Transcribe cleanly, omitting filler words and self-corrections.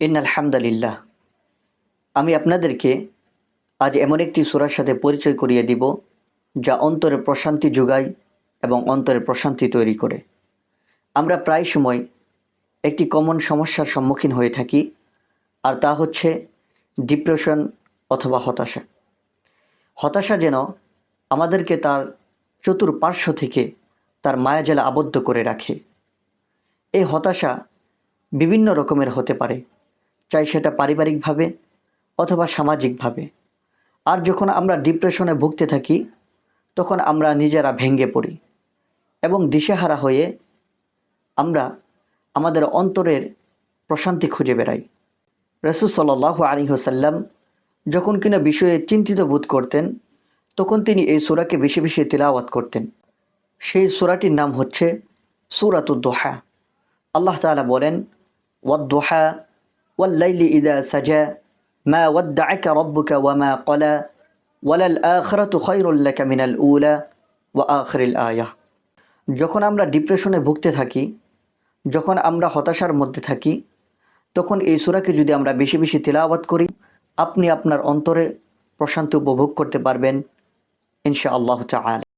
ইন্নাল হামদালিল্লাহ। আমি আপনাদেরকে আজ এমন একটি সূরার সাথে পরিচয় করিয়ে দিব যা অন্তরে প্রশান্তি যোগায় এবং অন্তরে প্রশান্তি তৈরি করে। আমরা প্রায় সময় একটি কমন সমস্যার সম্মুখীন হয়ে থাকি, আর তা হচ্ছে ডিপ্রেশন অথবা হতাশা। হতাশা যেন আমাদেরকে তার চতুর্পার্শ্ব থেকে তার মায়াজালে আবদ্ধ করে রাখে। এই হতাশা বিভিন্ন রকমের হতে পারে, চাই সেটা পারিবারিকভাবে অথবা সামাজিকভাবে। আর যখন আমরা ডিপ্রেশনে ভুগতে থাকি তখন আমরা নিজেরা ভেঙে পড়ি এবং দিশেহারা হয়ে আমরা আমাদের অন্তরের প্রশান্তি খুঁজে বেড়াই। রাসূল সাল্লাল্লাহু আলাইহি ওয়াসাল্লাম যখন কিনা বিষয়ে চিন্তিত বোধ করতেন তখন তিনি এই সূরাকে বেশি বেশি তিলাওয়াত করতেন। সেই সূরাটির নাম হচ্ছে সূরাতুদ দুহা। আল্লাহ তাআলা বলেন, ওয়াদ-দুহা ওয়াল-লাইলি ইযা সাজা মা ওয়াদ্দাআকা রাব্বুকা ওয়া মা ক্বালা ওয়ালাল আখিরাতু খায়রুল লাকা মিনাল উলা ওয়া আখিরিল আয়াহ। যখন আমরা ডিপ্রেশনে ভুগতে থাকি, যখন আমরা হতাশার মধ্যে থাকি, তখন এই সূরাকে যদি আমরা বেশি বেশি তিলাওয়াত করি, আপনি আপনার অন্তরে প্রশান্তি উপভোগ করতে পারবেন ইনশাআল্লাহু তাআলা।